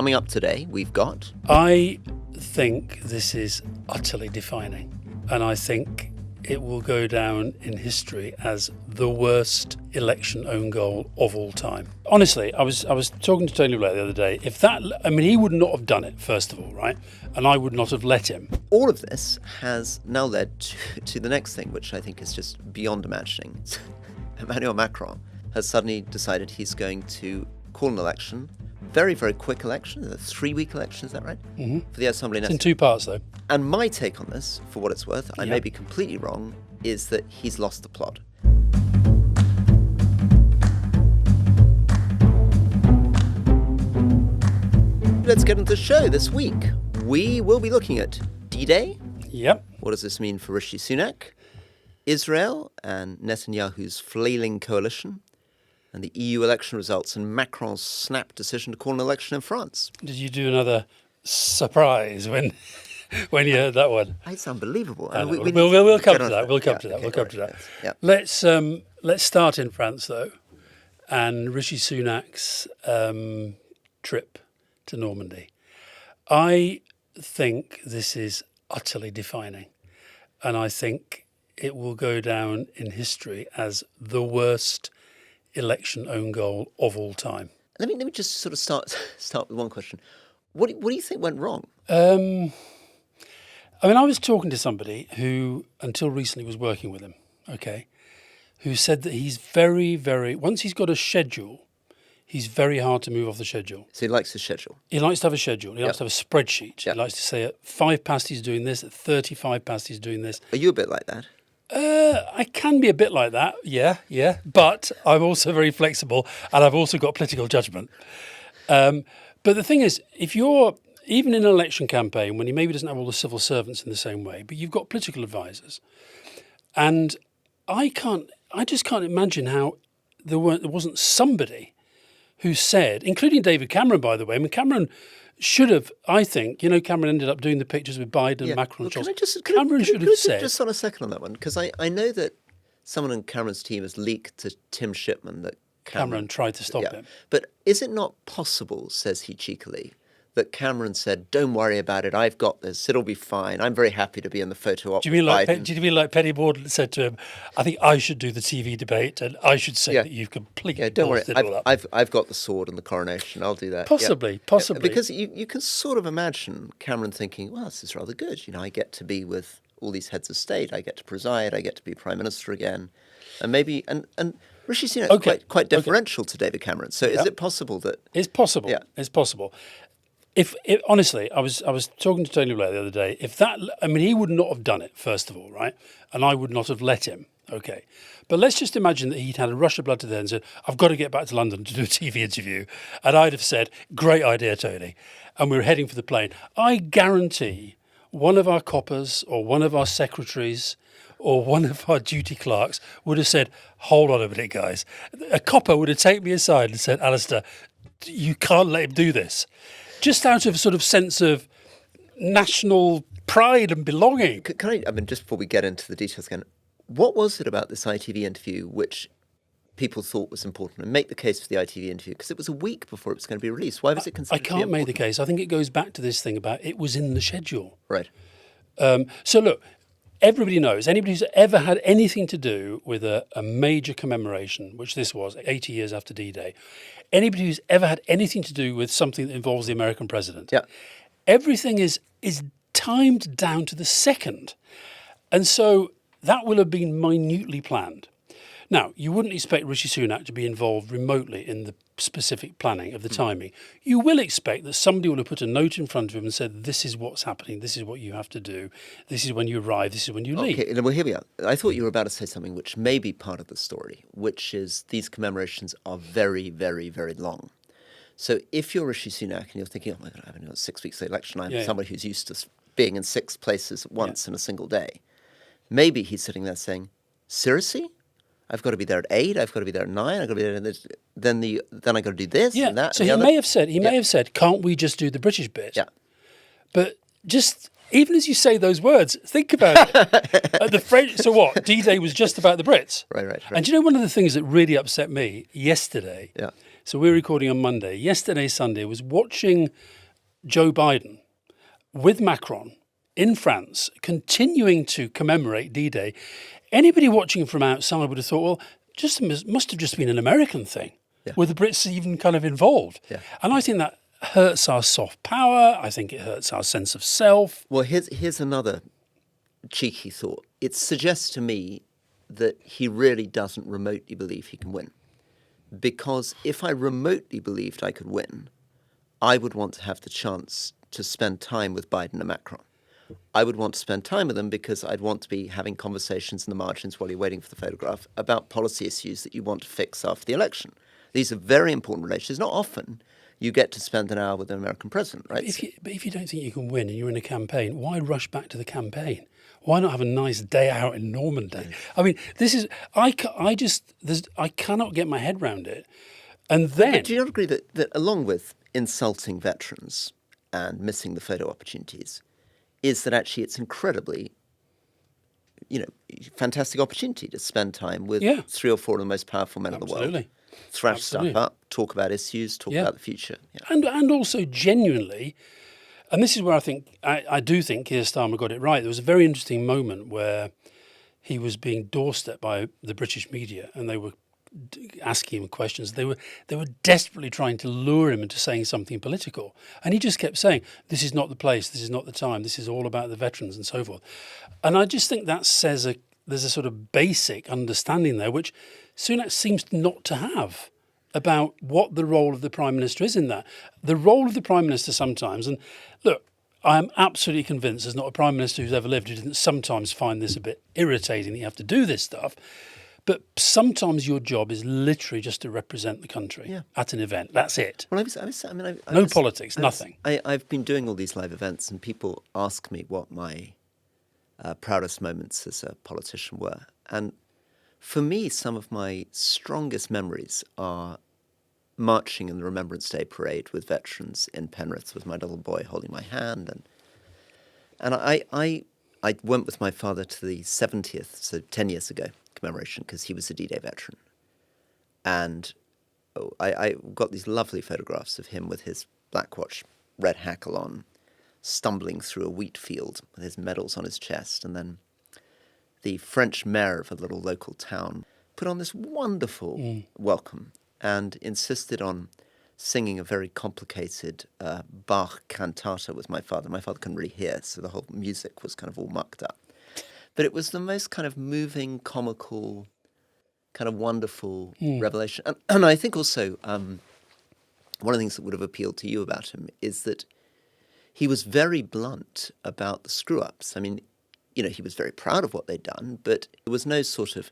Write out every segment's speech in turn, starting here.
Coming up today, we've got... I think this is utterly defining, and I think it will go down in history as the worst election own goal of all time. Honestly, I was talking to Tony Blair the other day. He would not have done it, first of all, right? And I would not have let him. All of this has now led to the next thing, which I think is just beyond imagining. Emmanuel Macron has suddenly decided he's going to call an election, very, very quick election, a 3-week election, is that right? Mm-hmm. For the Assembly. It's in 2 parts, though. And my take on this, for what it's worth, I may be completely wrong, is that he's lost the plot. Let's get into the show this week. We will be looking at D-Day. Yep. What does this mean for Rishi Sunak? Israel and Netanyahu's flailing coalition, and the EU election results and Macron's snap decision to call an election in France. Did you do another surprise when you heard that one? It's unbelievable. We'll come to that. We'll come to that. Yeah. Let's start in France, though, and Rishi Sunak's trip to Normandy. I think this is utterly defining, and I think it will go down in history as the worst election own goal of all time. Let me just sort of start with one question. What do you think went wrong? I was talking to somebody who, until recently, was working with him, okay, who said that he's very, very, once he's got a schedule, he's very hard to move off the schedule. So he likes his schedule? He likes to have a schedule. He likes to have a spreadsheet. Yep. He likes to say at 5 past he's doing this, at 35 past he's doing this. Are you a bit like that? I can be a bit like that, yeah. But I'm also very flexible, and I've also got political judgment. But the thing is, if you're, even in an election campaign, when he maybe doesn't have all the civil servants in the same way, but you've got political advisors, and I just can't imagine how there wasn't somebody who said, including David Cameron, by the way. I mean, Cameron should have, I think, Cameron ended up doing the pictures with Biden and Macron. Well, Cameron should have said... Just on a second on that one, because I know that someone in Cameron's team has leaked to Tim Shipman that Cameron tried to stop him. But is it not possible, says he cheekily, that Cameron said, don't worry about it, I've got this, it'll be fine, I'm very happy to be in the photo op. Do you mean like Penny Mordaunt said to him, I think I should do the TV debate and I should say that you've completely don't worry, it all up. I've got the sword and the coronation, I'll do that. Possibly. Because you can sort of imagine Cameron thinking, well, this is rather good, I get to be with all these heads of state, I get to preside, I get to be Prime Minister again. And maybe, and Rishi Sunak quite deferential to David Cameron. So is it possible that... It's possible. Yeah. It's possible. Honestly, I was talking to Tony Blair the other day. He would not have done it, first of all, right? And I would not have let him, okay? But let's just imagine that he'd had a rush of blood to the head and said, I've got to get back to London to do a TV interview. And I'd have said, great idea, Tony. And we were heading for the plane. I guarantee one of our coppers or one of our secretaries or one of our duty clerks would have said, hold on a minute, guys. A copper would have taken me aside and said, Alastair, you can't let him do this. Just out of a sort of sense of national pride and belonging. Can I just before we get into the details again, what was it about this ITV interview which people thought was important? And make the case for the ITV interview, because it was a week before it was going to be released. Why was it considered I can't make the case. I think it goes back to this thing about it was in the schedule. Right. So look, everybody knows, anybody who's ever had anything to do with a major commemoration, which this was, 80 years after D-Day, anybody who's ever had anything to do with something that involves the American president, everything is timed down to the second. And so that will have been minutely planned. Now, you wouldn't expect Rishi Sunak to be involved remotely in the specific planning of the timing. You will expect that somebody will have put a note in front of him and said, this is what's happening, this is what you have to do, this is when you arrive, this is when you leave. Okay, well, here we are. I thought you were about to say something which may be part of the story, which is these commemorations are very, very, very long. So if you're Rishi Sunak and you're thinking, oh my God, I haven't got 6 weeks to the election, I'm somebody who's used to being in 6 places at once in a single day, maybe he's sitting there saying, seriously? I've got to be there at 8, I've got to be there at 9, I've got to be there, then I've got to do this and that. So he may have said, can't we just do the British bit? Yeah. But just, even as you say those words, think about it. The French, so what, D-Day was just about the Brits? Right. And do you know one of the things that really upset me yesterday? Yeah. So we're recording on Monday. Yesterday, Sunday, I was watching Joe Biden with Macron in France, continuing to commemorate D-Day. Anybody watching from outside would have thought, well, must have just been an American thing. Yeah. Were the Brits even kind of involved? Yeah. And I think that hurts our soft power. I think it hurts our sense of self. Well, here's another cheeky thought. It suggests to me that he really doesn't remotely believe he can win. Because if I remotely believed I could win, I would want to have the chance to spend time with Biden and Macron. I would want to spend time with them because I'd want to be having conversations in the margins while you're waiting for the photograph about policy issues that you want to fix after the election. These are very important relations. Not often you get to spend an hour with an American president, right? But if you don't think you can win and you're in a campaign, why rush back to the campaign? Why not have a nice day out in Normandy? I mean, this is I cannot get my head around it. And then, but do you not agree that along with insulting veterans and missing the photo opportunities, is that actually it's incredibly, fantastic opportunity to spend time with 3 or 4 of the most powerful men in the world. Thrash stuff up, talk about issues, talk about the future. Yeah. And also genuinely, and this is where I do think Keir Starmer got it right. There was a very interesting moment where he was being doorstepped by the British media and they were asking him questions. They were desperately trying to lure him into saying something political. And he just kept saying, this is not the place, this is not the time, this is all about the veterans and so forth. And I just think that says there's a sort of basic understanding there, which Sunak seems not to have, about what the role of the Prime Minister is in that. The role of the Prime Minister sometimes, and look, I am absolutely convinced there's not a Prime Minister who's ever lived who didn't sometimes find this a bit irritating that you have to do this stuff. But sometimes your job is literally just to represent the country at an event. That's it. Well, no politics, nothing. I've been doing all these live events and people ask me what my proudest moments as a politician were. And for me, some of my strongest memories are marching in the Remembrance Day parade with veterans in Penrith with my little boy holding my hand. And I went with my father to the 70th, so 10 years ago, commemoration, because he was a D-Day veteran. And I got these lovely photographs of him with his black watch, red hackle on, stumbling through a wheat field with his medals on his chest. And then the French mayor of a little local town put on this wonderful welcome and insisted on singing a very complicated Bach cantata with my father. My father couldn't really hear, so the whole music was kind of all mucked up. But it was the most kind of moving, comical, kind of wonderful revelation. And I think also one of the things that would have appealed to you about him is that he was very blunt about the screw-ups. I mean, he was very proud of what they'd done, but there was no sort of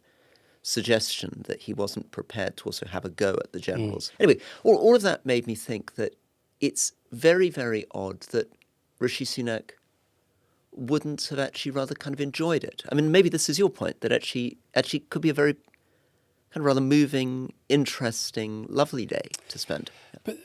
suggestion that he wasn't prepared to also have a go at the generals. Anyway, all of that made me think that it's very, very odd that Rishi Sunak wouldn't have actually rather kind of enjoyed it. I mean, maybe this is your point, that actually could be a very kind of rather moving, interesting, lovely day to spend. But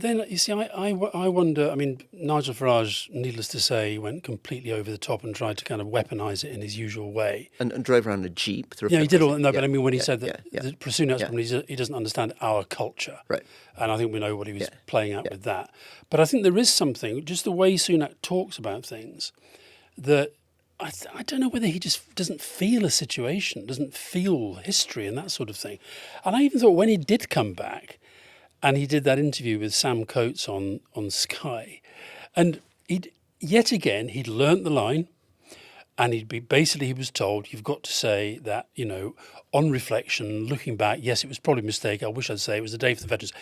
then, you see, I wonder, I mean, Nigel Farage, needless to say, went completely over the top and tried to kind of weaponise it in his usual way. And drove around in a Jeep. Yeah, he did all that. No, but I mean, when he said that Sunak's problem, he doesn't understand our culture. Right. And I think we know what he was playing out with that. But I think there is something, just the way Sunak talks about things, that I don't know whether he just doesn't feel a situation, doesn't feel history and that sort of thing. And I even thought when he did come back and he did that interview with Sam Coates on Sky, and he'd learnt the line, and he was told, you've got to say that, on reflection, looking back, yes, it was probably a mistake. I wish I'd say it was a day for the veterans.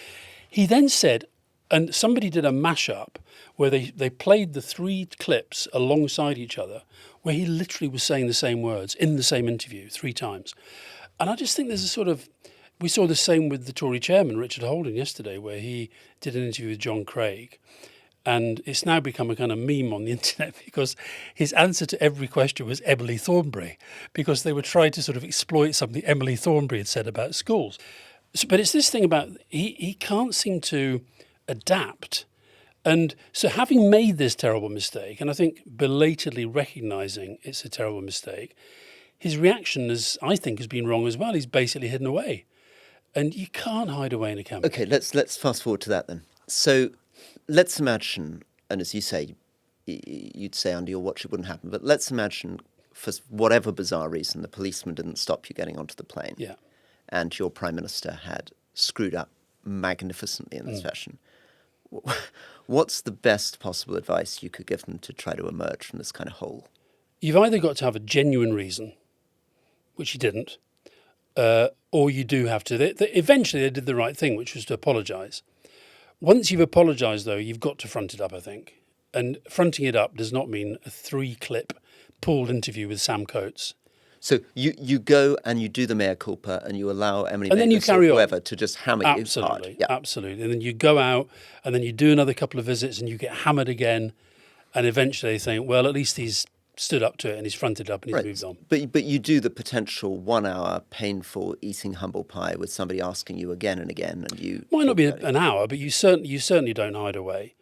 He then said, and somebody did a mashup where they played the 3 clips alongside each other, where he literally was saying the same words in the same interview 3 times. And I just think there's a sort of, we saw the same with the Tory chairman, Richard Holden, yesterday, where he did an interview with John Craig. And it's now become a kind of meme on the internet because his answer to every question was Emily Thornberry, because they were trying to sort of exploit something Emily Thornberry had said about schools. But it's this thing about he can't seem to adapt. And so having made this terrible mistake, and I think belatedly recognising it's a terrible mistake, his reaction, has been wrong as well. He's basically hidden away. And you can't hide away in a campaign. Okay, let's fast forward to that then. So let's imagine, and as you say, you'd say under your watch it wouldn't happen, but let's imagine for whatever bizarre reason the policeman didn't stop you getting onto the plane. Yeah. And your Prime Minister had screwed up magnificently in this fashion. What's the best possible advice you could give them to try to emerge from this kind of hole? You've either got to have a genuine reason, which you didn't, or you do have to. Eventually they did the right thing, which was to apologise. Once you've apologised, though, you've got to front it up, I think. And fronting it up does not mean a 3-clip pooled interview with Sam Coates. So you go and you do the mea culpa and you allow Emily And then you Maitlis or carry on. whoever to just hammer you hard. Absolutely, Yeah. absolutely. And then you go out and then you do another couple of visits and you get hammered again. And eventually they think, well, at least he's stood up to it and he's fronted up and he's moved on. But you do the potential 1 hour painful eating humble pie with somebody asking you again and again, and you Might not be an hour, but you certainly don't hide away.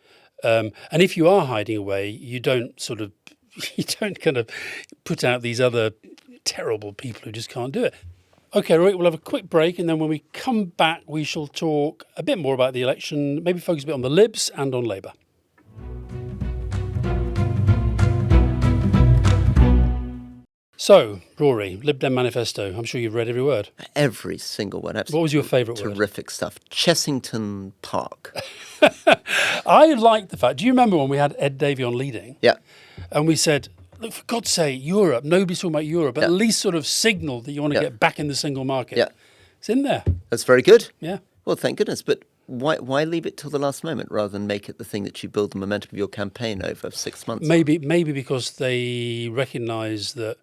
And if you are hiding away, you don't kind of put out these other terrible people who just can't do it. Okay, Rory, we'll have a quick break, and then when we come back, we shall talk a bit more about the election, maybe focus a bit on the Libs and on Labour. So, Rory, Lib Dem manifesto. I'm sure you've read every word. Every single one. Absolutely. What was your favourite word? Terrific stuff. Chessington Park. I like the fact. Do you remember when we had Ed Davey on leading? Yeah. And we said, look, for God's sake, Europe. Nobody's talking about Europe. But at least sort of signal that you want to get back in the single market. Yeah. It's in there. That's very good. Yeah. Well, thank goodness. But why leave it till the last moment rather than make it the thing that you build the momentum of your campaign over 6 months? Maybe because they recognise that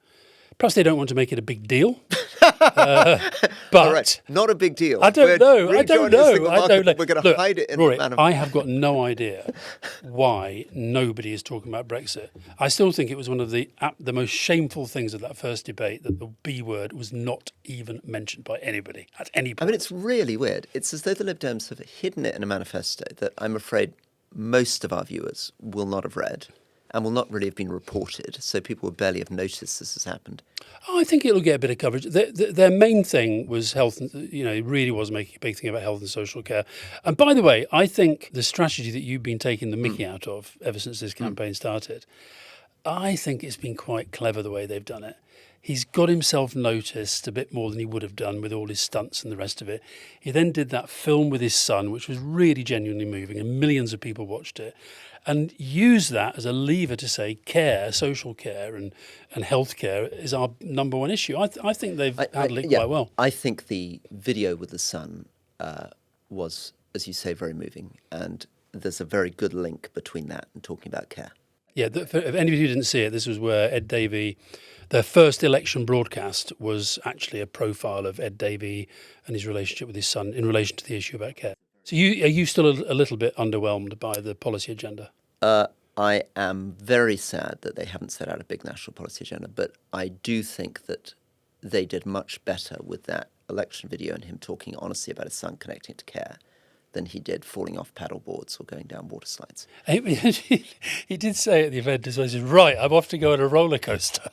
perhaps they don't want to make it a big deal. But all right, not a big deal. I don't know. We're going to hide it in Rory, a manner. I have got no idea why nobody is talking about Brexit. I still think it was one of the most shameful things of that first debate that the B word was not even mentioned by anybody at any point. I mean, it's really weird. It's as though the Lib Dems have hidden it in a manifesto that I'm afraid most of our viewers will not have read and will not really have been reported, so people will barely have noticed this has happened. I think it'll get a bit of coverage. Their main thing was health, it really was making a big thing about health and social care. And by the way, I think the strategy that you've been taking the mickey out of ever since this campaign started, I think it's been quite clever the way they've done it. He's got himself noticed a bit more than he would have done with all his stunts and the rest of it. He then did that film with his son, which was really genuinely moving, and millions of people watched it, and used that as a lever to say care, social care and health care is our number one issue. I think they've handled it quite well. I think the video with the son was, as you say, very moving, and there's a very good link between that and talking about care. Yeah, for anybody who didn't see it, this was where Ed Davey, their first election broadcast was actually a profile of Ed Davey and his relationship with his son in relation to the issue about care. So are you still a little bit underwhelmed by the policy agenda? I am very sad that they haven't set out a big national policy agenda, but I do think that they did much better with that election video and him talking honestly about his son connecting to care than he did falling off paddle boards or going down water slides. He did say at the event as well, he said, right, I'm off to go on a roller coaster.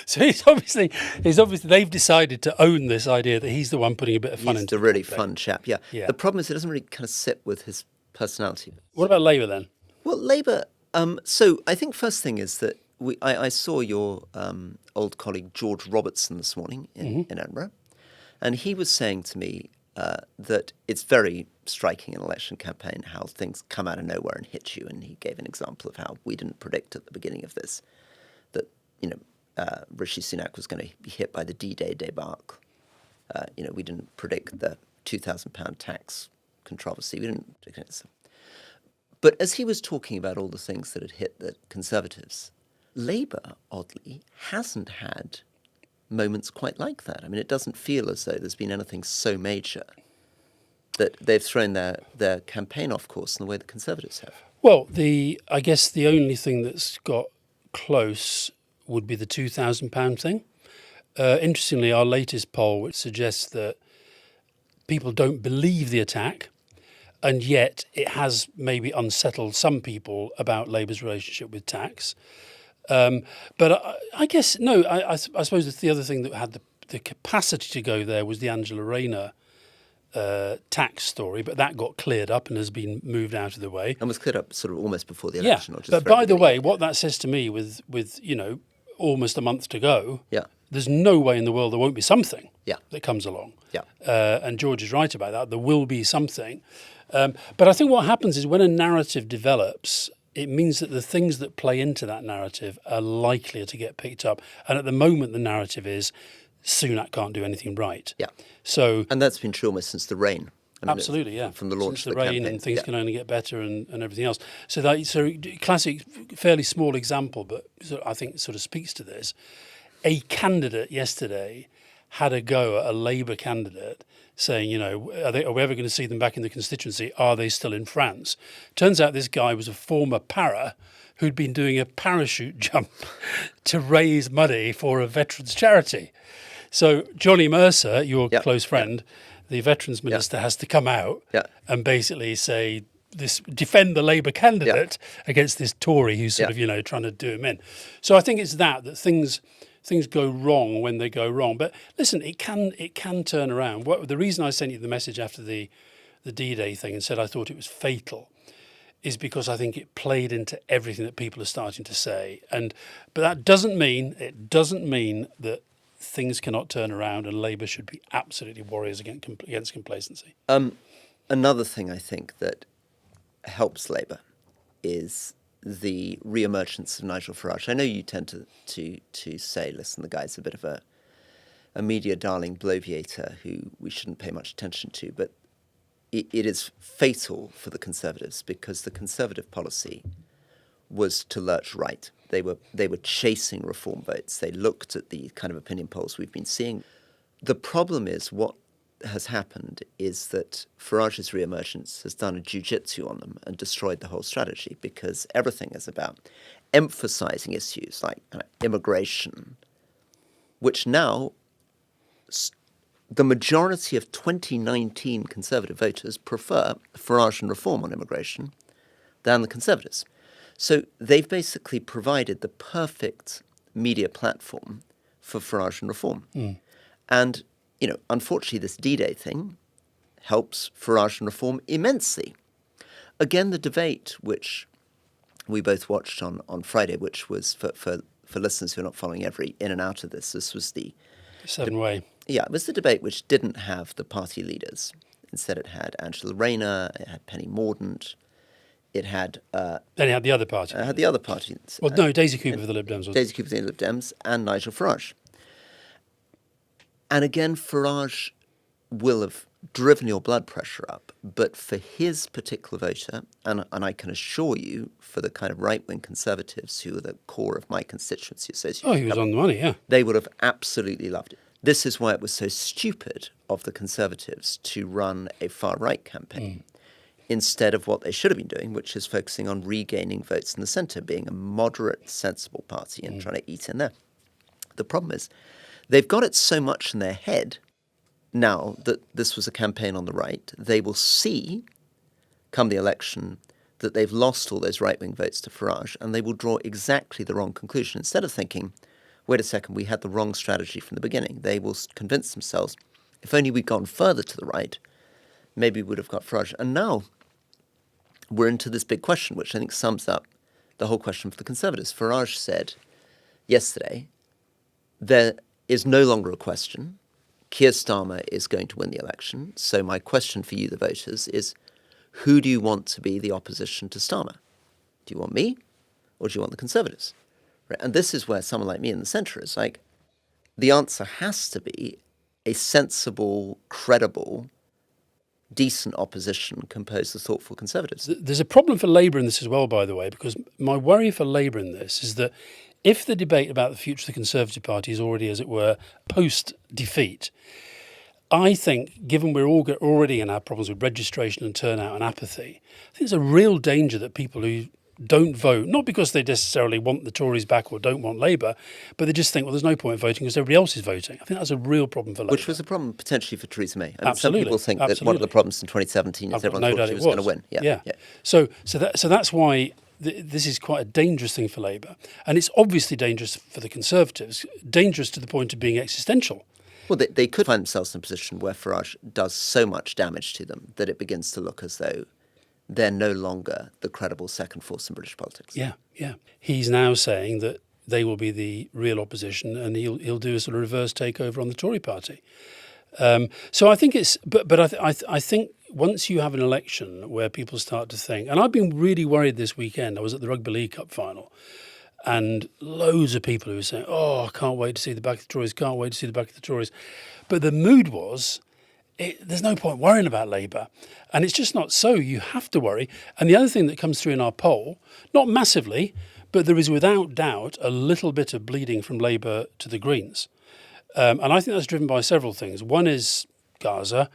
So he's obviously they've decided to own this idea that he's the one putting a bit of fun into it. He's a really fun chap, yeah. Yeah. The problem is it doesn't really kind of sit with his personality. What about Labour then? Well, Labour, so I think first thing is that I saw your old colleague George Robertson this morning in Edinburgh, and he was saying to me that it's very striking in an election campaign how things come out of nowhere and hit you, and he gave an example of how we didn't predict at the beginning of this that, Rishi Sunak was going to be hit by the D-Day debacle. We didn't predict the £2,000 tax controversy. We didn't predict it. But as he was talking about all the things that had hit the Conservatives, Labour, oddly, hasn't had moments quite like that. I mean, it doesn't feel as though there's been anything so major that they've thrown their campaign off course in the way the Conservatives have. Well, I guess the only thing that's got close would be the £2,000 thing. Interestingly, our latest poll, which suggests that people don't believe the attack, and yet it has maybe unsettled some people about Labour's relationship with tax. But I guess, no, I suppose it's the other thing that had the capacity to go there was the Angela Rayner tax story, but that got cleared up and has been moved out of the way. And was cleared up sort of almost before the Yeah, election. Or just but very by the beginning. way, what that says to me with almost a month to go, Yeah. there's no way in the world there won't be something Yeah. that comes along. Yeah. And George is right about that. There will be something. But I think what happens is when a narrative develops, it means that the things that play into that narrative are likelier to get picked up. And at the moment, the narrative is Sunak can't do anything right. Yeah. So And that's been true almost since the reign. I mean, absolutely, yeah. From the launch Since of the rain campaign. and things Yeah. can only get better and everything else. So classic, fairly small example, but I think sort of speaks to this. A candidate yesterday had a go at a Labour candidate saying, are we ever going to see them back in the constituency? Are they still in France? Turns out this guy was a former para who'd been doing a parachute jump to raise money for a veterans charity. So Johnny Mercer, your Yeah. close friend, the veterans minister, has to come out Yeah. and basically say defend the Labour candidate against this Tory who's sort of trying to do him in. So I think it's that things go wrong when they go wrong. But listen, it can turn around. The reason I sent you the message after the D-Day thing and said I thought it was fatal is because I think it played into everything that people are starting to say. But that doesn't mean that things cannot turn around, and Labour should be absolutely warriors against complacency. Another thing I think that helps Labour is the re-emergence of Nigel Farage. I know you tend to say, listen, the guy's a bit of a media darling bloviator who we shouldn't pay much attention to, but it is fatal for the Conservatives because the Conservative policy was to lurch right. They were chasing reform votes. They looked at the kind of opinion polls we've been seeing. The problem is what has happened is that Farage's re-emergence has done a jiu-jitsu on them and destroyed the whole strategy because everything is about emphasising issues like immigration, which now the majority of 2019 Conservative voters prefer Farage and reform on immigration than the Conservatives. So they've basically provided the perfect media platform for Farage and reform. And, unfortunately, this D-Day thing helps Farage and reform immensely. Again, the debate, which we both watched on Friday, which was for listeners who are not following every in and out of this was the 7-way. Yeah, it was the debate which didn't have the party leaders. Instead, it had Angela Rayner, it had Penny Mordaunt, it had... Then it had the other party. It had the other parties. Well, no, Daisy Cooper for the Lib Dems. Daisy Cooper for the Lib Dems and Nigel Farage. And again, Farage will have driven your blood pressure up, but for his particular voter, and I can assure you, for the kind of right-wing Conservatives who are the core of my constituency association... Oh, he was on the money, yeah. They would have absolutely loved it. This is why it was so stupid of the Conservatives to run a far-right campaign instead of what they should have been doing, which is focusing on regaining votes in the centre, being a moderate, sensible party and trying to eat in there. The problem is they've got it so much in their head now that this was a campaign on the right. They will see, come the election, that they've lost all those right-wing votes to Farage, and they will draw exactly the wrong conclusion. Instead of thinking, wait a second, we had the wrong strategy from the beginning, they will convince themselves, if only we'd gone further to the right, maybe we would have got Farage. And now we're into this big question, which I think sums up the whole question for the Conservatives. Farage said yesterday, there is no longer a question. Keir Starmer is going to win the election. So my question for you, the voters, is who do you want to be the opposition to Starmer? Do you want me or do you want the Conservatives? Right? And this is where someone like me in the centre is like, the answer has to be a sensible, credible, decent opposition composed of thoughtful Conservatives. There's a problem for Labour in this as well, by the way, because my worry for Labour in this is that if the debate about the future of the Conservative Party is already, as it were, post-defeat, I think, given we're all already in our problems with registration and turnout and apathy, I think there's a real danger that people who don't vote, not because they necessarily want the Tories back or don't want Labour, but they just think, well, there's no point in voting because everybody else is voting. I think that's a real problem for Labour. Which was a problem potentially for Theresa May. I mean, Absolutely. some people think that one of the problems in 2017 is everyone thought she was going to win. Yeah. So that's why this is quite a dangerous thing for Labour. And it's obviously dangerous for the Conservatives, dangerous to the point of being existential. Well, they could find themselves in a position where Farage does so much damage to them that it begins to look as though they're no longer the credible second force in British politics. Yeah, yeah. He's now saying that they will be the real opposition, and he'll do a sort of reverse takeover on the Tory Party. So I think it's, but I think once you have an election where people start to think, and I've been really worried this weekend. I was at the Rugby League Cup final, and loads of people who were saying, "Oh, I can't wait to see the back of the Tories. Can't wait to see the back of the Tories," but the mood was, there's no point worrying about Labour. And it's just not so. You have to worry. And the other thing that comes through in our poll, not massively, but there is without doubt a little bit of bleeding from Labour to the Greens. And I think that's driven by several things. One is Gaza.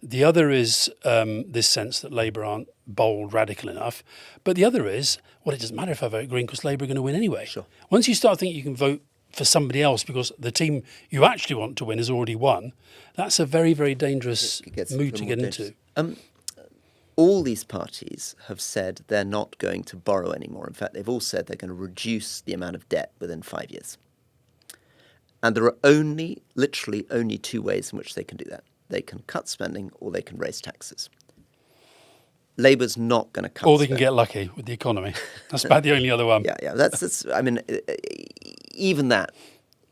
The other is this sense that Labour aren't bold, radical enough. But the other is, well, it doesn't matter if I vote Green because Labour are going to win anyway. Sure. Once you start thinking you can vote for somebody else because the team you actually want to win has already won, that's a very, very dangerous mood to get into. All these parties have said they're not going to borrow anymore. In fact, they've all said they're going to reduce the amount of debt within 5 years. And there are literally only two ways in which they can do that. They can cut spending or they can raise taxes. Labour's not going to cut Or they spending. can get lucky with the economy. That's about the only other one. Yeah. That's I mean, even that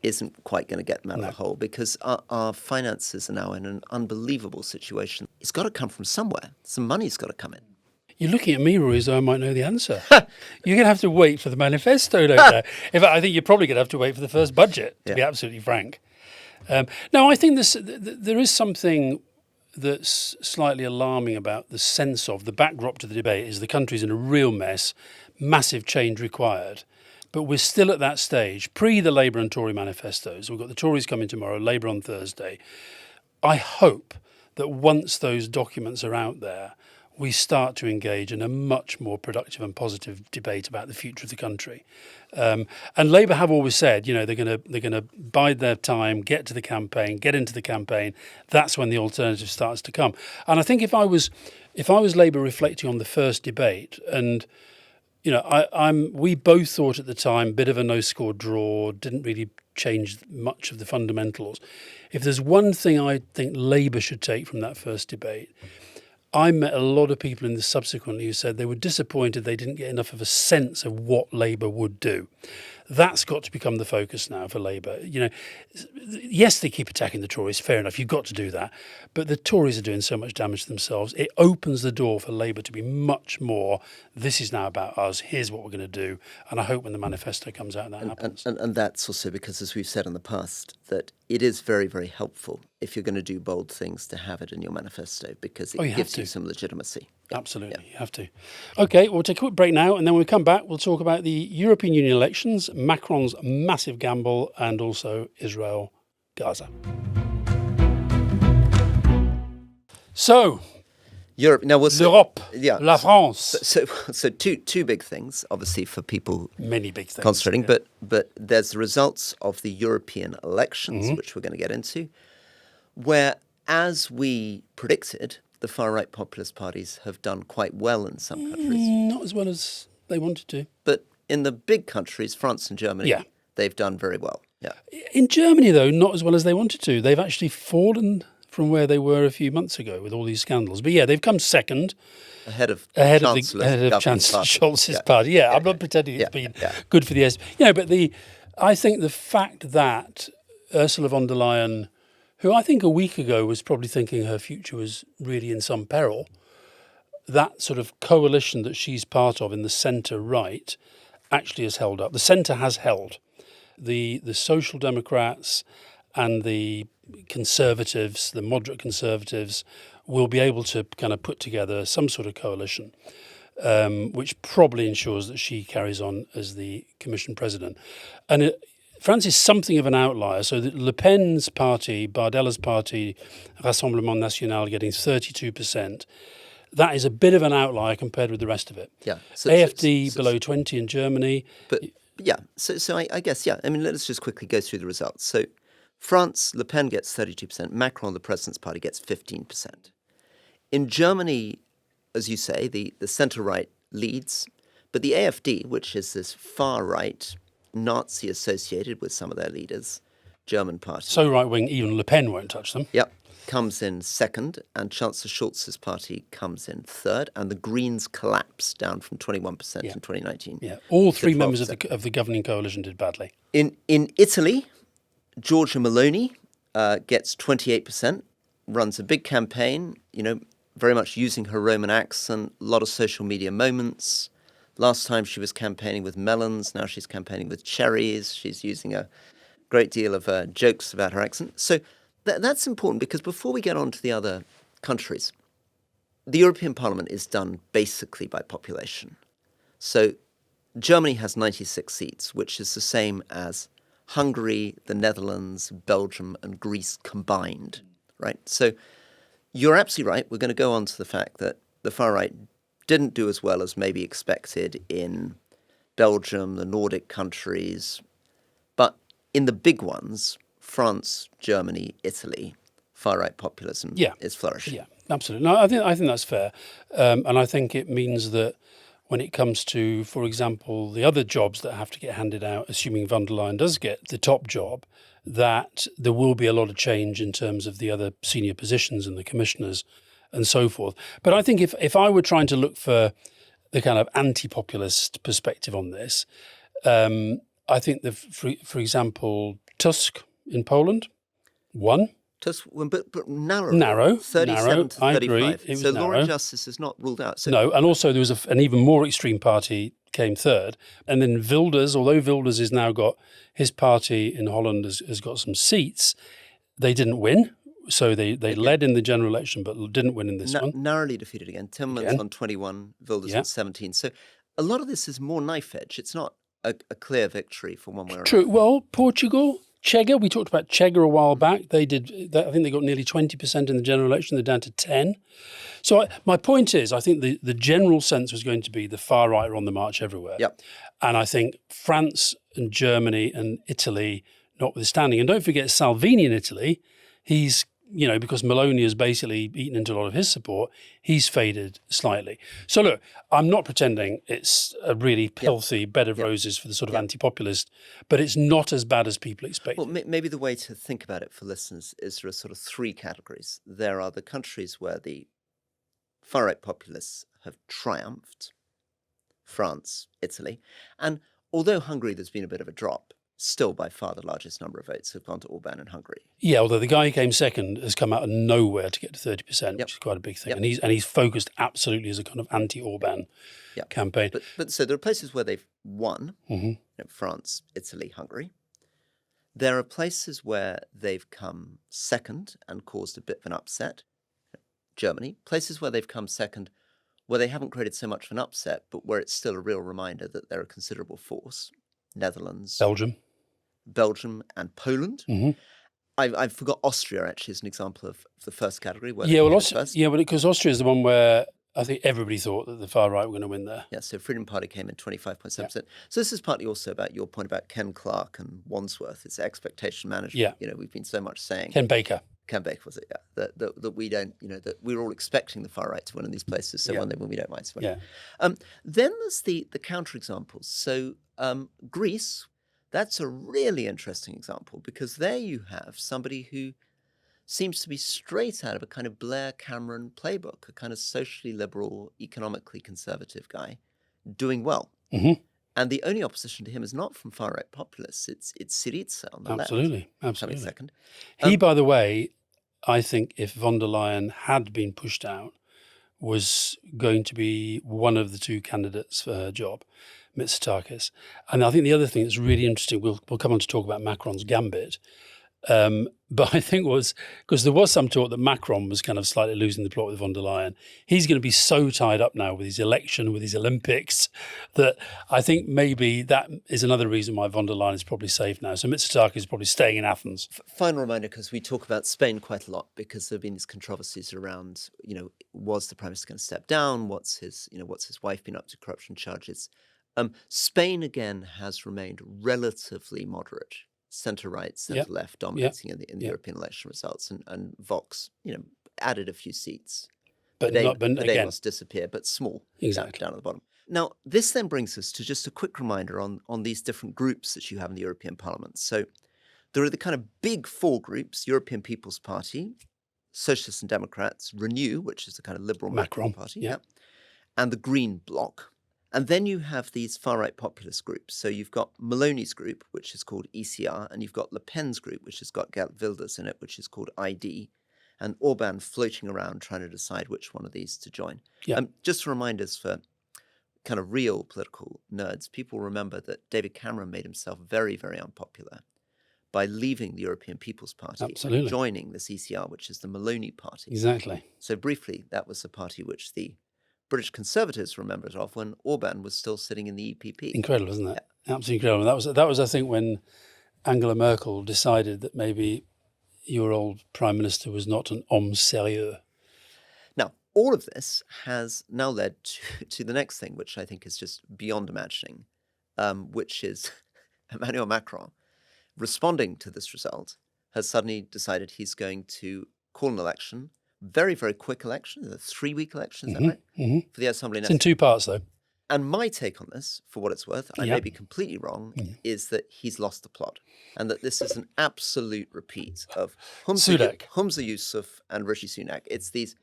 isn't quite going to get them out of the hole because our finances are now in an unbelievable situation. It's got to come from somewhere. Some money's got to come in. You're looking at me, Rory, as though I might know the answer. You're going to have to wait for the manifesto, don't you? In fact, I think you're probably going to have to wait for the first budget, to be absolutely frank. No, I think there is something that's slightly alarming about the sense of the backdrop to the debate is the country's in a real mess, massive change required. But we're still at that stage, pre the Labour and Tory manifestos. We've got the Tories coming tomorrow, Labour on Thursday. I hope that once those documents are out there, we start to engage in a much more productive and positive debate about the future of the country. And Labour have always said, they're going to bide their time, get to the campaign, get into the campaign. That's when the alternative starts to come. And I think if I was Labour reflecting on the first debate, and we both thought at the time, bit of a no-score draw, didn't really change much of the fundamentals. If there's one thing I think Labour should take from that first debate, I met a lot of people in the subsequently who said they were disappointed they didn't get enough of a sense of what Labour would do. That's got to become the focus now for Labour. Yes, they keep attacking the Tories, fair enough, you've got to do that. But the Tories are doing so much damage to themselves. It opens the door for Labour to be much more, this is now about us, here's what we're going to do. And I hope when the manifesto comes out that happens. And that's also because, as we've said in the past, that it is very, very helpful if you're going to do bold things to have it in your manifesto because it gives you some legitimacy. Absolutely, you have to. Okay, we'll take a quick break now, and then when we come back, we'll talk about the European Union elections, Macron's massive gamble, and also Israel, Gaza. So, Europe. Now, l'Europe, la France. So two big things, obviously, for people many big things concentrating, but there's the results of the European elections, which we're going to get into, where, as we predicted, the far-right populist parties have done quite well in some countries. Not as well as they wanted to. But in the big countries, France and Germany, they've done very well. Yeah. In Germany, though, not as well as they wanted to. They've actually fallen from where they were a few months ago with all these scandals. But they've come second. Ahead of Chancellor Scholz's party. I'm not pretending it's been good for the SPD. But I think the fact that Ursula von der Leyen, who I think a week ago was probably thinking her future was really in some peril, that sort of coalition that she's part of in the centre-right actually has held up. The centre has held. The Social Democrats and the Conservatives, the moderate Conservatives, will be able to kind of put together some sort of coalition, which probably ensures that she carries on as the Commission President. And France is something of an outlier. So Le Pen's party, Bardella's party, Rassemblement National, getting 32%. That is a bit of an outlier compared with the rest of it. Yeah. AfD below 20 in Germany. But I guess, I mean, let's just quickly go through the results. So France, Le Pen gets 32%. Macron, the president's party, gets 15%. In Germany, as you say, the centre-right leads. But the AfD, which is this far-right, Nazi associated with some of their leaders, German party. So right-wing, even Le Pen won't touch them. Yep. Comes in second, and Chancellor Scholz's party comes in third, and the Greens collapse down from 21% in 2019. Yeah, all three to members 12%. of the governing coalition did badly. In Italy, Giorgia Meloni gets 28%, runs a big campaign, very much using her Roman accent, a lot of social media moments. Last time she was campaigning with melons, now she's campaigning with cherries. She's using a great deal of jokes about her accent. So that's important, because before we get on to the other countries, the European Parliament is done basically by population. So Germany has 96 seats, which is the same as Hungary, the Netherlands, Belgium, and Greece combined, right? So you're absolutely right. We're going to go on to the fact that the far right didn't do as well as maybe expected in Belgium, the Nordic countries. But in the big ones, France, Germany, Italy, far-right populism is flourishing. Yeah, absolutely. No, I think that's fair. And I think it means that when it comes to, for example, the other jobs that have to get handed out, assuming von der Leyen does get the top job, that there will be a lot of change in terms of the other senior positions and the commissioners and so forth. But I think if I were trying to look for the kind of anti-populist perspective on this, I think that, for example, Tusk in Poland won. Tusk, but narrow. Narrow. 37 to 35. I agree. It was so narrow. Law and Justice is not ruled out. So No, and also there was an even more extreme party came third. And then Wilders, although Wilders has now got, his party in Holland has got some seats, they didn't win. So they led in the general election, but didn't win in this one. Narrowly defeated again. Timmermans on 21, Wilders on 17. So a lot of this is more knife edge. It's not a clear victory for one way or another. True. Well, Portugal, Chega, we talked about Chega a while back. I think they got nearly 20% in the general election. They're down to 10. So my point is, I think the general sense was going to be the far right are on the march everywhere. Yep. And I think France and Germany and Italy notwithstanding. And don't forget Salvini in Italy, he's, because Meloni has basically eaten into a lot of his support, he's faded slightly. So look, I'm not pretending it's a really healthy bed of roses for the sort of anti-populist, but it's not as bad as people expect. Well, maybe the way to think about it for listeners is there are sort of three categories. There are the countries where the far-right populists have triumphed, France, Italy, and although Hungary, there's been a bit of a drop, still by far the largest number of votes have gone to Orban in Hungary. Yeah, although the guy who came second has come out of nowhere to get to 30%, which is quite a big thing. And he's focused absolutely as a kind of anti-Orban campaign. But so there are places where they've won, France, Italy, Hungary. There are places where they've come second and caused a bit of an upset, Germany. Places where they've come second where they haven't created so much of an upset, but where it's still a real reminder that they're a considerable force, Netherlands. Belgium and Poland. I forgot Austria actually as an example of the first category. Where because Austria is the one where I think everybody thought that the far right were going to win there. Yeah, so Freedom Party came in 25.7%. So this is partly also about your point about Ken Clarke and Wandsworth. It's expectation management. Yeah. We've been so much saying. Ken Baker was it? Yeah. That we don't, that we're all expecting the far right to win in these places. So when they win, we don't mind so much. Yeah. Then there's the counterexamples. So Greece. That's a really interesting example because there you have somebody who seems to be straight out of a kind of Blair Cameron playbook, a kind of socially liberal, economically conservative guy doing well. And the only opposition to him is not from far-right populists. It's Syriza on the left. Absolutely. Second. He, by the way, I think if von der Leyen had been pushed out, was going to be one of the two candidates for her job, Mitsotakis. And I think the other thing that's really interesting, we'll come on to talk about Macron's gambit, but I think was, because there was some talk that Macron was kind of slightly losing the plot with von der Leyen. He's going to be so tied up now with his election, with his Olympics, that I think maybe that is another reason why von der Leyen is probably safe now. So Mitsotakis is probably staying in Athens. Final reminder, because we talk about Spain quite a lot, because there have been these controversies around, was the Prime Minister going to step down? What's his wife been up to, corruption charges? Spain, again, has remained relatively moderate, centre-right, centre-left, dominating in the European election results. And Vox, added a few seats. But they must disappear, but small, exactly. down at the bottom. Now, this then brings us to just a quick reminder on these different groups that you have in the European Parliament. So There are the kind of big four groups: European People's Party, Socialists and Democrats, Renew, which is the kind of liberal Macron party, and the Green Bloc. And then you have these far-right populist groups. So you've got Meloni's group, which is called ECR, and you've got Le Pen's group, which has got Geert Wilders in it, which is called ID, and Orban floating around trying to decide which one of these to join. Just to remind us, for kind of real political nerds, people remember that David Cameron made himself very, very unpopular by leaving the European People's Party and joining this ECR, which is the Meloni party. Exactly. So briefly, that was the party which the British Conservatives remembered of when Orban was still sitting in the EPP. Incredible, isn't it? Yeah. Absolutely incredible. That was, I think, when Angela Merkel decided that maybe your old Prime Minister was not an homme sérieux. Now, all of this has now led to the next thing, which I think is just beyond imagining, which is Emmanuel Macron, responding to this result, has suddenly decided he's going to call an election, very, very quick election, a 3-week election, is that right? For the Assembly. It's in 2 parts, though. And my take on this, for what it's worth, I may be completely wrong, is that he's lost the plot, and that this is an absolute repeat of Humza Yousaf and Rishi Sunak. It's these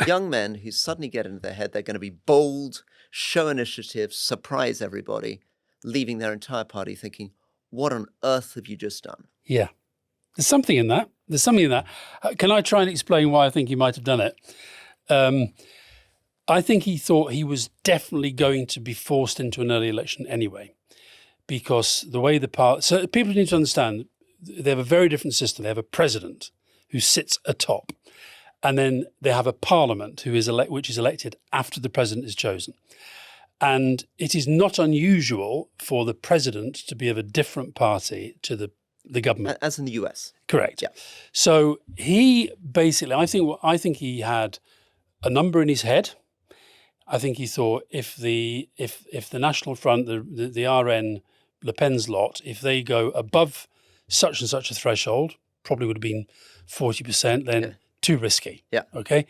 young men who suddenly get into their head they're going to be bold, show initiative, surprise everybody, leaving their entire party thinking, what on earth have you just done? Yeah. There's something in that. Can I try and explain why I think he might have done it? I think he thought he was definitely going to be forced into an early election anyway, because the way the party... So people need to understand, they have a very different system. They have a president who sits atop, and then they have a parliament which is elected after the president is chosen. And it is not unusual for the president to be of a different party to the government. As in the US. Correct. Yeah. So he basically, I think he had a number in his head. I think he thought if the National Front, the RN, Le Pen's lot, if they go above such and such a threshold, probably would have been 40%, then too risky. Yeah. Okay.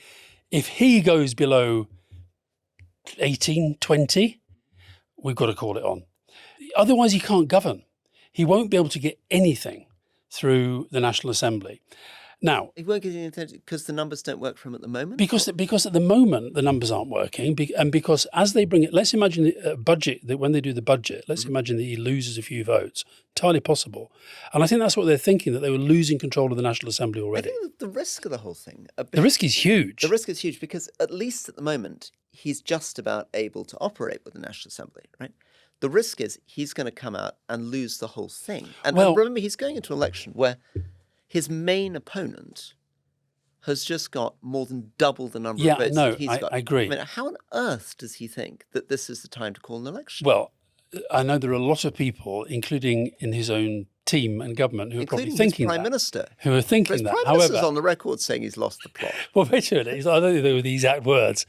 If he goes below 18, 20, we've got to call it on. Otherwise, he can't govern. He won't be able to get anything through the National Assembly. Now, he won't get anything because the numbers don't work for him at the moment? Because at the moment, the numbers aren't working. And because as they bring it, let's imagine a budget, that when they do the budget, let's imagine that he loses a few votes. Entirely possible. And I think that's what they're thinking, that they were losing control of the National Assembly already. I think the risk of the whole thing... The risk is huge. The risk is huge because at least at the moment, he's just about able to operate with the National Assembly, right? The risk is he's going to come out and lose the whole thing. And remember, he's going into an election where his main opponent has just got more than double the number of votes that he's got. I agree. I mean, how on earth does he think that this is the time to call an election? Well, I know there are a lot of people, including in his own team and government, who are probably thinking Prime Minister. Who are thinking that. Prime Minister's on the record saying he's lost the plot. Well, wait a minute. I don't think they were the exact words.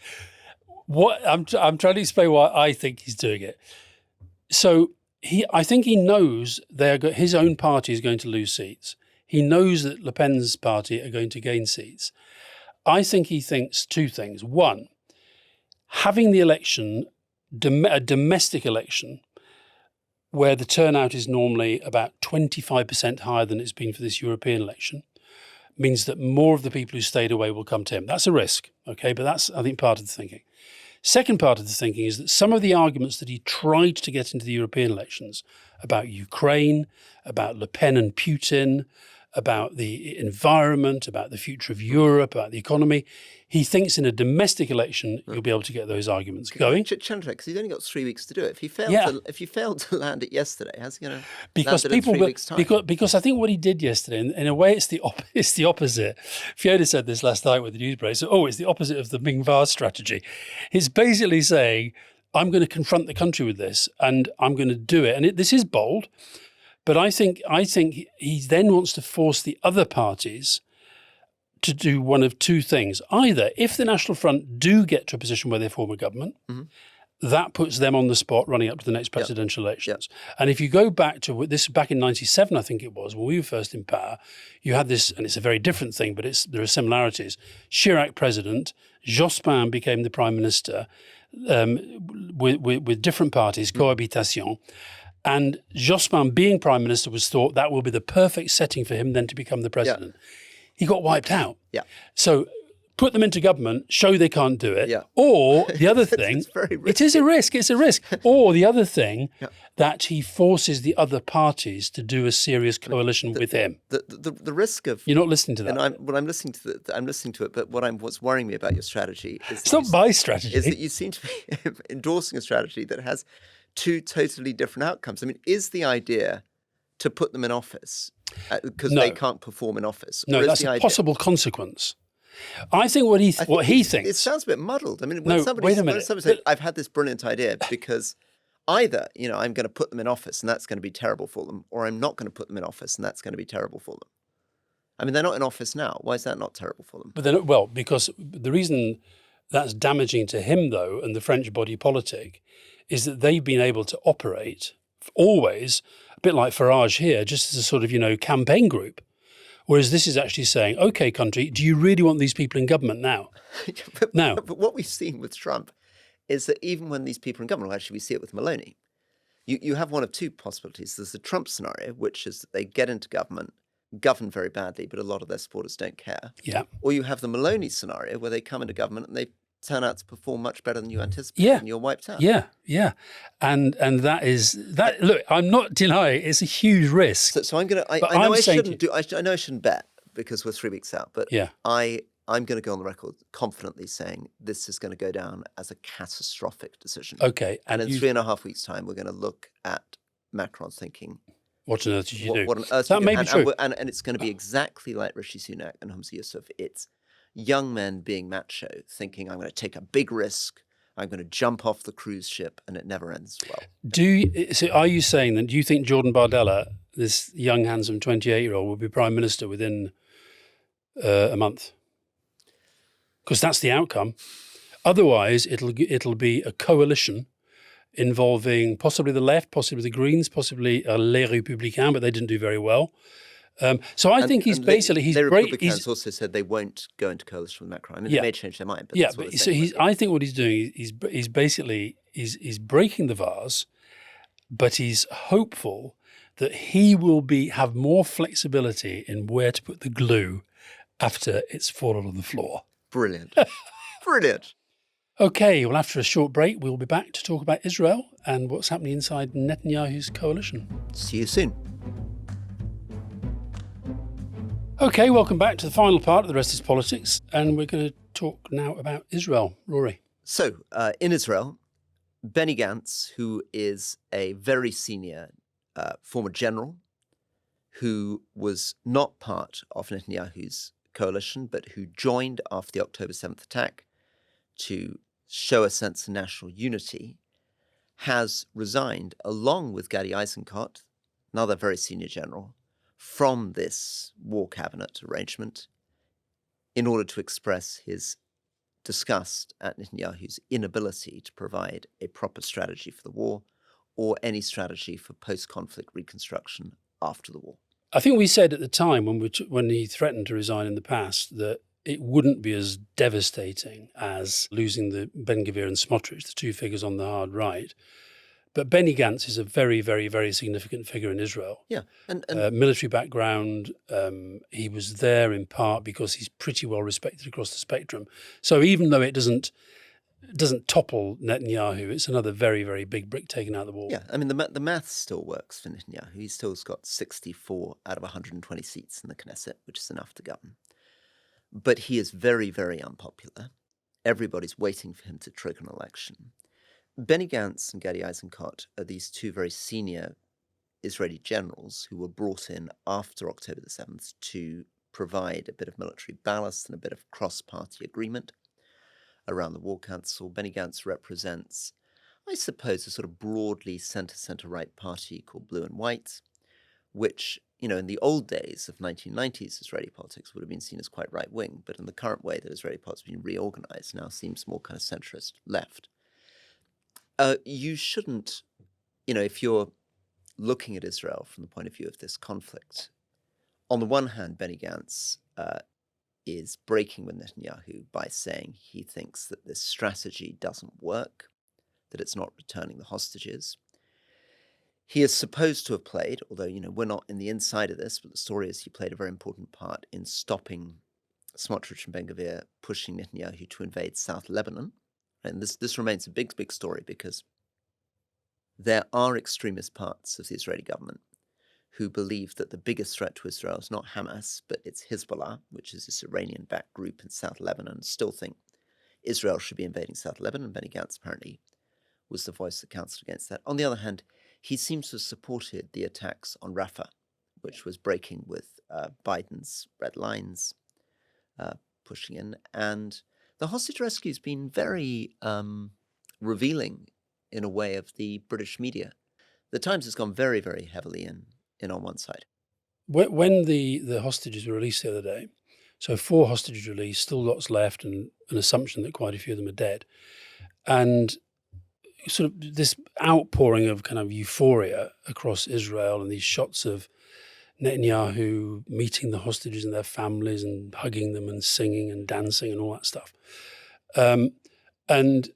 What I'm trying to explain why I think he's doing it. So I think he knows his own party is going to lose seats. He knows that Le Pen's party are going to gain seats. I think he thinks 2 things. One, having the election, a domestic election, where the turnout is normally about 25% higher than it's been for this European election, means that more of the people who stayed away will come to him. That's a risk, okay? But that's, I think, part of the thinking. Second part of the thinking is that some of the arguments that he tried to get into the European elections about Ukraine, about Le Pen and Putin, about the environment, about the future of Europe, about the economy, he thinks in a domestic election you'll be able to get those arguments going. Because he's only got 3 weeks to do it. If he failed to land it yesterday, how's he going to land it in 3 weeks' time? Because I think what he did yesterday, in a way, it's the opposite. Fiona said this last night with the news break. So, it's the opposite of the Ming Va strategy. He's basically saying, I'm going to confront the country with this, and I'm going to do it. And this is bold. But I think he then wants to force the other parties to do one of 2 things. Either, if the National Front do get to a position where they form a government, that puts them on the spot running up to the next presidential elections. And if you go back to this, back in 97, I think it was, when we were first in power, you had this, and it's a very different thing, but there are similarities. Chirac president, Jospin became the prime minister with different parties, cohabitation. And Jospin being prime minister was thought that will be the perfect setting for him then to become the president. He got wiped out. Yeah. So put them into government, show they can't do it. Yeah. Or the other thing, it's very it is a risk, it's a risk. Or the other thing, Yeah. that he forces the other parties to do a serious coalition with him. The risk of You're not listening to that. and I'm listening to it. But what's worrying me about your strategy is It's not my strategy. is that you seem to be endorsing a strategy that has two totally different outcomes. I mean, is the idea to put them in office because they can't perform in office? No, that's a possible consequence. I think what he thinks. It sounds a bit muddled. I mean, when wait a minute. When somebody says, "I've had this brilliant idea," because either I'm going to put them in office and that's going to be terrible for them, or I'm not going to put them in office and that's going to be terrible for them. I mean, they're not in office now. Why is that not terrible for them? But they're not, well, because the reason that's damaging to him, though, and the French body politic, is that they've been able to operate always a bit like Farage here, just as a sort of campaign group. Whereas this is actually saying, okay, country, do you really want these people in government now? But what we've seen with Trump is that even when these people are in government, well, actually we see it with Maloney, you have one of two possibilities. There's the Trump scenario, which is that they get into government, govern very badly, but a lot of their supporters don't care. Yeah. Or you have the Maloney scenario where they come into government and they turn out to perform much better than you anticipated and you're wiped out. Yeah. And that is that. Look, I'm not denying it's a huge risk. So I'm going to, I know I shouldn't bet because we're 3 weeks out, but I'm going to go on the record confidently saying this is going to go down as a catastrophic decision. Okay. And in 3.5 weeks' time, we're going to look at Macron thinking, what on earth did you do? What on earth that may be true. And it's going to be exactly like Rishi Sunak and Humza Yousaf. It's young men being macho, thinking, I'm going to take a big risk, I'm going to jump off the cruise ship, and it never ends well. So are you saying that, do you think Jordan Bardella, this young, handsome 28-year-old, will be prime minister within a month? Because that's the outcome. Otherwise, it'll be a coalition involving possibly the left, possibly the Greens, possibly Les Républicains, but they didn't do very well. So I think he's basically the Republicans also said they won't go into coalition with Macron. I mean, they may change their mind, but that's what so I think what he's doing he's basically breaking the vase, but he's hopeful that he will have more flexibility in where to put the glue after it's fallen on the floor. Brilliant. Brilliant. Okay, well, after a short break, we'll be back to talk about Israel and what's happening inside Netanyahu's coalition. See you soon. Okay, welcome back to the final part of The Rest is Politics, and we're going to talk now about Israel. Rory. So, in Israel, Benny Gantz, who is a very senior former general who was not part of Netanyahu's coalition, but who joined after the October 7th attack to show a sense of national unity, has resigned along with Gadi Eisenkot, another very senior general, from this war cabinet arrangement in order to express his disgust at Netanyahu's inability to provide a proper strategy for the war or any strategy for post-conflict reconstruction after the war. I think we said at the time when he threatened to resign in the past that it wouldn't be as devastating as losing the Ben Gvir and Smotrich, the two figures on the hard right. But Benny Gantz is a very, very, very significant figure in Israel. Yeah, and military background. He was there in part because he's pretty well respected across the spectrum. So even though it doesn't topple Netanyahu, it's another very, very big brick taken out of the wall. Yeah, I mean the math still works for Netanyahu. He still's got 64 out of 120 seats in the Knesset, which is enough to govern. But he is very, very unpopular. Everybody's waiting for him to trigger an election. Benny Gantz and Gadi Eisenkot are these two very senior Israeli generals who were brought in after October the 7th to provide a bit of military ballast and a bit of cross-party agreement around the War Council. Benny Gantz represents, I suppose, a sort of broadly centre-right party called Blue and White, which, in the old days of 1990s Israeli politics would have been seen as quite right-wing, but in the current way that Israeli politics has been reorganized now seems more kind of centrist left. You shouldn't, if you're looking at Israel from the point of view of this conflict, on the one hand, Benny Gantz is breaking with Netanyahu by saying he thinks that this strategy doesn't work, that it's not returning the hostages. He is supposed to have played, although, we're not in the inside of this, but the story is he played a very important part in stopping Smotrich and Ben-Gvir pushing Netanyahu to invade South Lebanon. And this remains a big, big story because there are extremist parts of the Israeli government who believe that the biggest threat to Israel is not Hamas, but it's Hezbollah, which is this Iranian-backed group in South Lebanon, still think Israel should be invading South Lebanon. Benny Gantz apparently was the voice that counseled against that. On the other hand, he seems to have supported the attacks on Rafah, which was breaking with Biden's red lines, pushing in. And the hostage rescue has been very revealing in a way of the British media. The Times has gone very, very heavily in on one side. When the hostages were released the other day, so 4 hostages released, still lots left, and an assumption that quite a few of them are dead. And sort of this outpouring of kind of euphoria across Israel and these shots of Netanyahu meeting the hostages and their families and hugging them and singing and dancing and all that stuff. And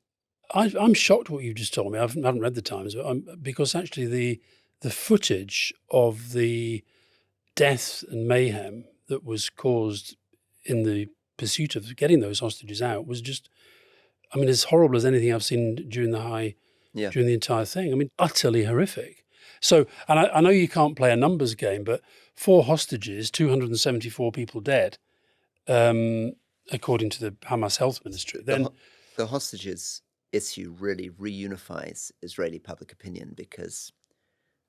I'm shocked what you've just told me. I haven't read the Times, but because actually the footage of the death and mayhem that was caused in the pursuit of getting those hostages out was just, I mean, as horrible as anything I've seen during the entire thing. I mean, utterly horrific. So, and I know you can't play a numbers game, but 4 hostages, 274 people dead, according to the Hamas Health Ministry. Then the hostages issue really reunifies Israeli public opinion because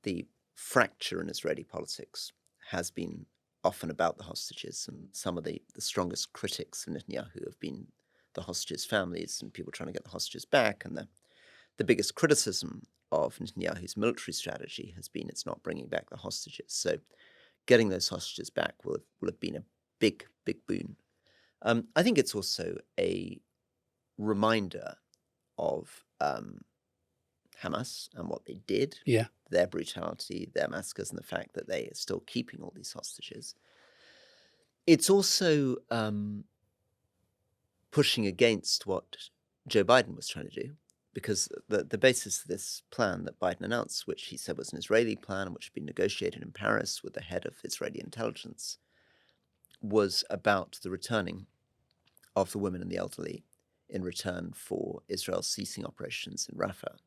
the fracture in Israeli politics has been often about the hostages, and some of the strongest critics of Netanyahu have been the hostages' families and people trying to get the hostages back. And the biggest criticism of Netanyahu's military strategy has been it's not bringing back the hostages. So getting those hostages back will have been a big, big boon. I think it's also a reminder of Hamas and what they did, their brutality, their massacres, and the fact that they are still keeping all these hostages. It's also pushing against what Joe Biden was trying to do, because the basis of this plan that Biden announced, which he said was an Israeli plan, which had been negotiated in Paris with the head of Israeli intelligence, was about the returning of the women and the elderly in return for Israel ceasing operations in Rafah,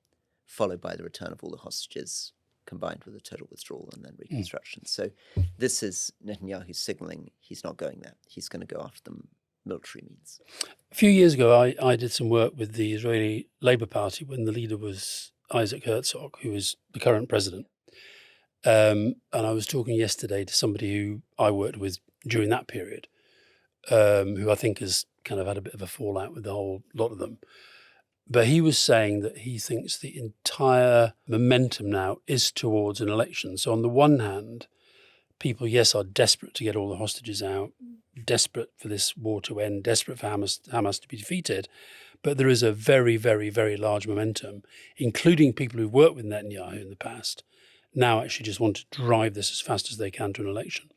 followed by the return of all the hostages, combined with a total withdrawal and then reconstruction. So this is Netanyahu signaling he's not going there. He's going to go after them military means. A few years ago, I did some work with the Israeli Labour Party when the leader was Isaac Herzog, who is the current president. And I was talking yesterday to somebody who I worked with during that period, who I think has kind of had a bit of a fallout with the whole lot of them. But he was saying that he thinks the entire momentum now is towards an election. So on the one hand, people, yes, are desperate to get all the hostages out, desperate for this war to end, desperate for Hamas to be defeated. But there is a very, very, very large momentum, including people who've worked with Netanyahu in the past, now actually just want to drive this as fast as they can to an election.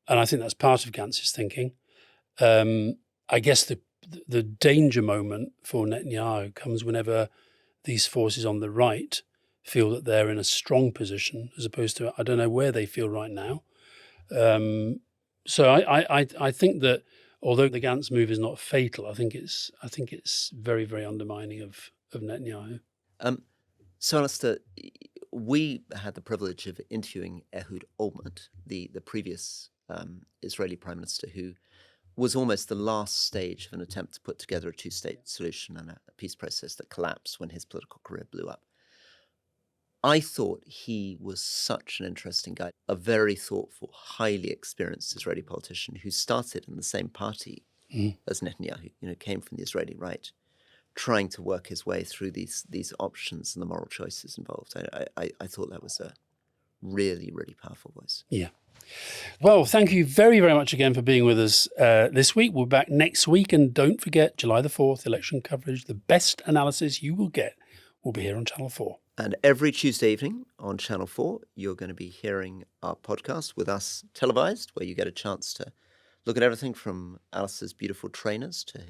And I think that's part of Gantz's thinking. I guess the danger moment for Netanyahu comes whenever these forces on the right feel that they're in a strong position, as opposed to, I don't know where they feel right now. So I think that although the Gantz move is not fatal, I think it's very, very undermining of Netanyahu. So Alastair, we had the privilege of interviewing Ehud Olmert, the previous Israeli Prime Minister, who was almost the last stage of an attempt to put together a two-state solution and a peace process that collapsed when his political career blew up. I thought he was such an interesting guy, a very thoughtful, highly experienced Israeli politician who started in the same party as Netanyahu, came from the Israeli right, trying to work his way through these options and the moral choices involved. I thought that was a really, really powerful voice. Yeah. Well, thank you very, very much again for being with us this week. We'll be back next week. And don't forget, July the 4th, election coverage. The best analysis you will get will be here on Channel 4. And every Tuesday evening on Channel 4, you're going to be hearing our podcast with us televised, where you get a chance to look at everything from Alastair's beautiful trainers to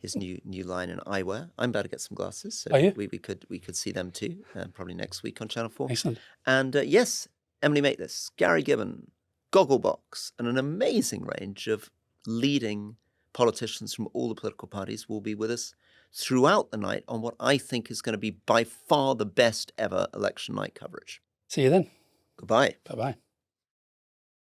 his his new line in eyewear. I'm about to get some glasses, so Are you? we could see them too, probably next week on Channel 4. Excellent. And yes, Emily Make This, Gary Gibbon, Gogglebox, and an amazing range of leading politicians from all the political parties will be with us throughout the night on what I think is going to be by far the best ever election night coverage. See you then. Goodbye. Bye-bye.